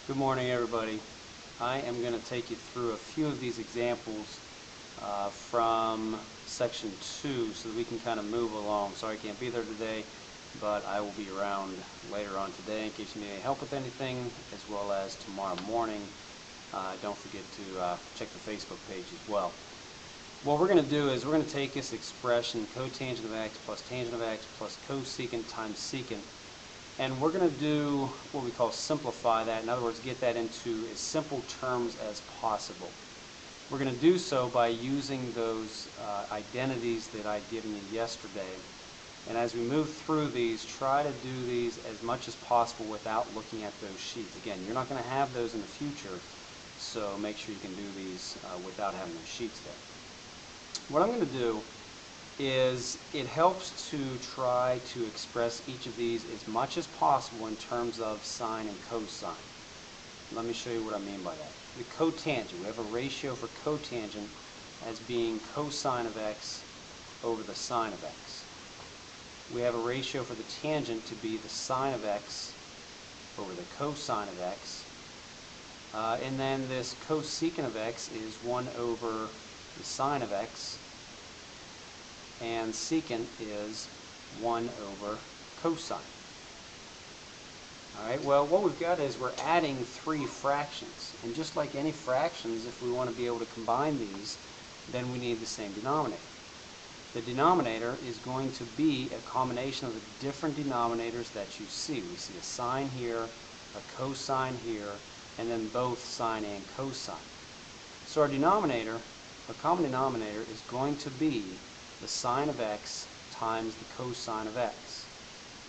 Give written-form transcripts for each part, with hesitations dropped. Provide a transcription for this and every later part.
Good morning, everybody. I am going to take you through a few of these examples from section 2 so that we can kind of move along. Sorry I can't be there today, but I will be around later on today in case you need any help with anything, as well as tomorrow morning. Don't forget to check the Facebook page as well. What we're going to do is we're going to take this expression cotangent of x plus tangent of x plus cosecant times secant, and we're going to do what we call simplify that. In other words, get that into as simple terms as possible. We're going to do so by using those identities that I'd given you yesterday. And as we move through these, try to do these as much as possible without looking at those sheets. Again, you're not going to have those in the future, so make sure you can do these without having those sheets there. What I'm going to do is it helps to try to express each of these as much as possible in terms of sine and cosine. Let me show you what I mean by that. The cotangent, we have a ratio for cotangent as being cosine of x over the sine of x. We have a ratio for the tangent to be the sine of x over the cosine of x. And then this cosecant of x is 1 over the sine of x, and secant is 1 over cosine. Alright, well, what we've got is we're adding three fractions, and just like any fractions, if we want to be able to combine these, then we need the same denominator. The denominator is going to be a combination of the different denominators that you see. We see a sine here, a cosine here, and then both sine and cosine. So our denominator, our common denominator, is going to be the sine of x times the cosine of x.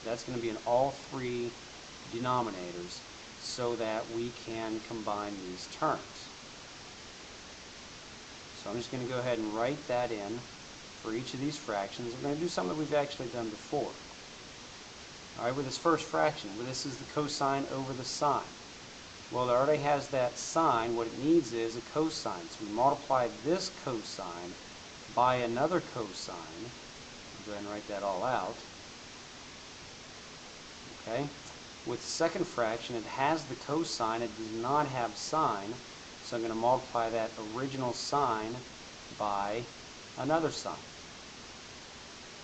That's going to be in all three denominators so that we can combine these terms. So I'm just going to go ahead and write that in for each of these fractions. We're going to do something that we've actually done before. Alright, with this first fraction, well, this is the cosine over the sine. Well, it already has that sine. What it needs is a cosine. So we multiply this cosine by another cosine. I'll go ahead and write that all out. Okay. With the second fraction, it has the cosine. It does not have sine. So I'm going to multiply that original sine by another sine.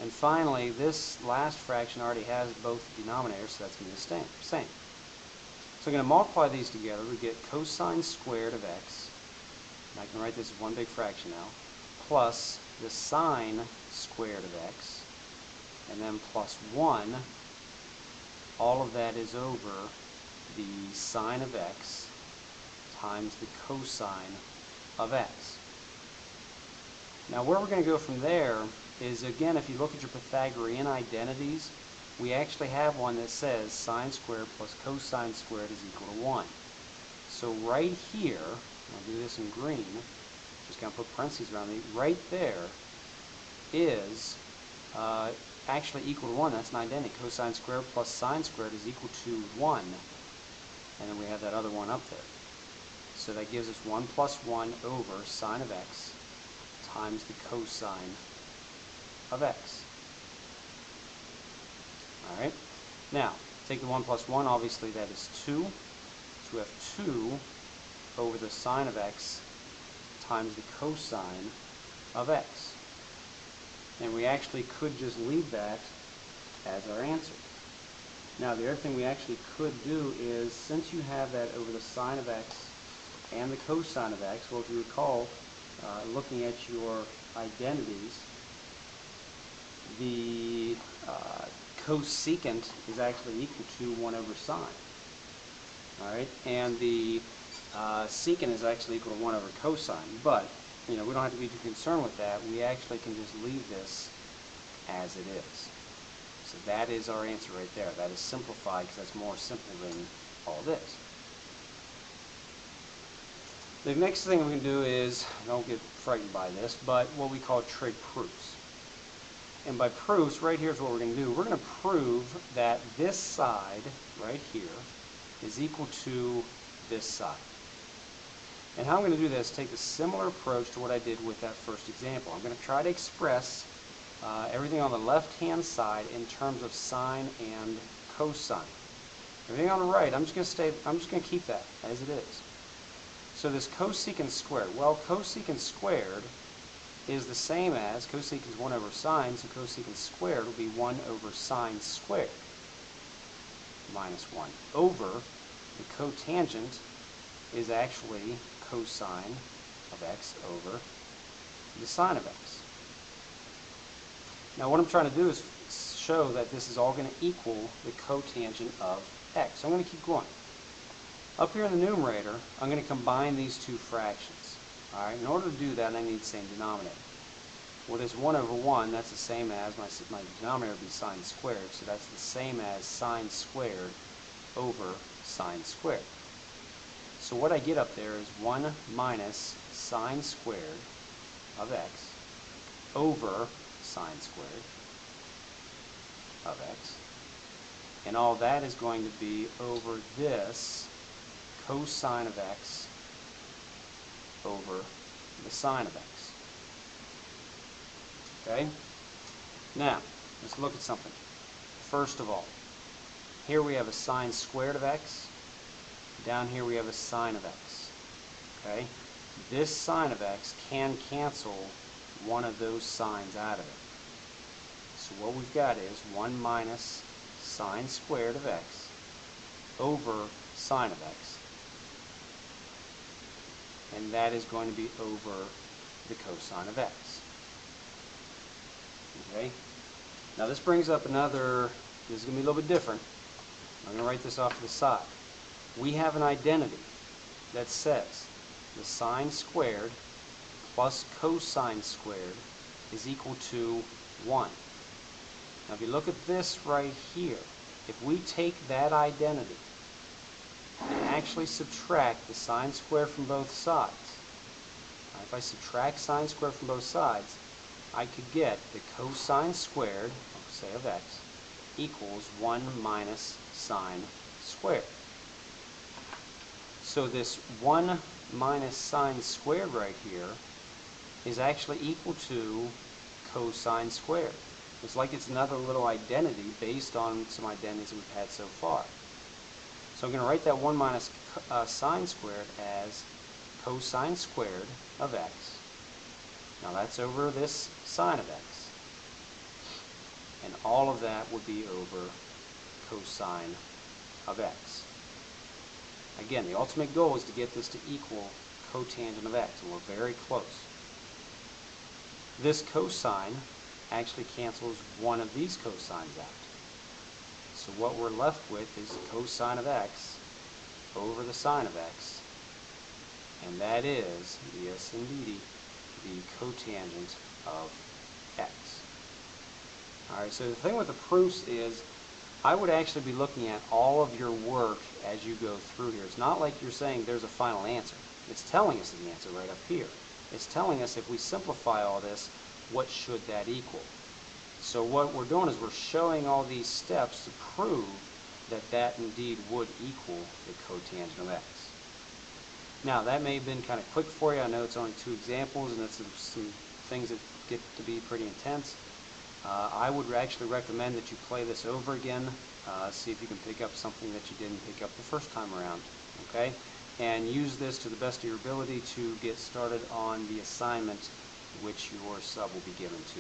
And finally, this last fraction already has both denominators, so that's going to be the same. So I'm going to multiply these together. We get cosine squared of x, and I can write this as one big fraction now, plus the sine squared of x, and then plus 1. All of that is over the sine of x times the cosine of x. Now where we're going to go from there is, again, if you look at your Pythagorean identities, we actually have one that says sine squared plus cosine squared is equal to 1. So right here, I'll do this in green, just going to put parentheses around it, right there is actually equal to 1. That's an identity. Cosine squared plus sine squared is equal to 1. And then we have that other one up there. So that gives us 1 plus 1 over sine of x times the cosine of x. Alright, now take the 1 plus 1, obviously that is 2. So we have 2 over the sine of x times the cosine of x. And we actually could just leave that as our answer. Now the other thing we actually could do is, since you have that over the sine of x and the cosine of x, well, if you recall, looking at your identities, the cosecant is actually equal to 1 over sine. Alright, and the secant is actually equal to 1 over cosine. But, we don't have to be too concerned with that. We actually can just leave this as it is. So that is our answer right there. That is simplified because that's more simple than all this. The next thing we can do is, don't get frightened by this, but what we call trig proofs. And by proofs, right here is what we're going to do. We're going to prove that this side, right here, is equal to this side. And how I'm going to do this, take a similar approach to what I did with that first example. I'm going to try to express everything on the left-hand side in terms of sine and cosine. Everything on the right, I'm just going to keep that as it is. So this cosecant squared, well, cosecant squared is the same as, cosecant is 1 over sine, so cosecant squared will be 1 over sine squared minus 1 over the cotangent is actually cosine of x over the sine of x. Now what I'm trying to do is show that this is all going to equal the cotangent of x. So I'm going to keep going. Up here in the numerator, I'm going to combine these two fractions. All right. In order to do that, I need the same denominator. Well, there's 1 over 1. That's the same as, my denominator would be sine squared. So that's the same as sine squared over sine squared. So what I get up there is 1 minus sine squared of x over sine squared of x. And all that is going to be over this cosine of x over the sine of x. Okay? Now, let's look at something. First of all, here we have a sine squared of x. Down here we have a sine of x. Okay? This sine of x can cancel one of those sines out of it. So what we've got is 1 minus sine squared of x over sine of x. And that is going to be over the cosine of x. Okay? Now this brings up another, this is going to be a little bit different. I'm going to write this off to the side. We have an identity that says the sine squared plus cosine squared is equal to 1. Now if you look at this right here, if we take that identity and actually subtract the sine squared from both sides, if I subtract sine squared from both sides, I could get the cosine squared, say of x, equals 1 minus sine squared. So this 1 minus sine squared right here is actually equal to cosine squared. It's like it's another little identity based on some identities that we've had so far. So I'm going to write that 1 minus sine squared as cosine squared of x. Now that's over this sine of x. And all of that would be over cosine of x. Again, the ultimate goal is to get this to equal cotangent of x, and we're very close. This cosine actually cancels one of these cosines out. So what we're left with is the cosine of x over the sine of x, and that is, yes indeed, the cotangent of x. Alright, so the thing with the proofs is I would actually be looking at all of your work as you go through here. It's not like you're saying there's a final answer. It's telling us the answer right up here. It's telling us if we simplify all this, what should that equal? So what we're doing is we're showing all these steps to prove that that indeed would equal the cotangent of x. Now that may have been kind of quick for you. I know it's only 2 examples and it's some things that get to be pretty intense. I would actually recommend that you play this over again, see if you can pick up something that you didn't pick up the first time around, okay? And use this to the best of your ability to get started on the assignment which your sub will be given to.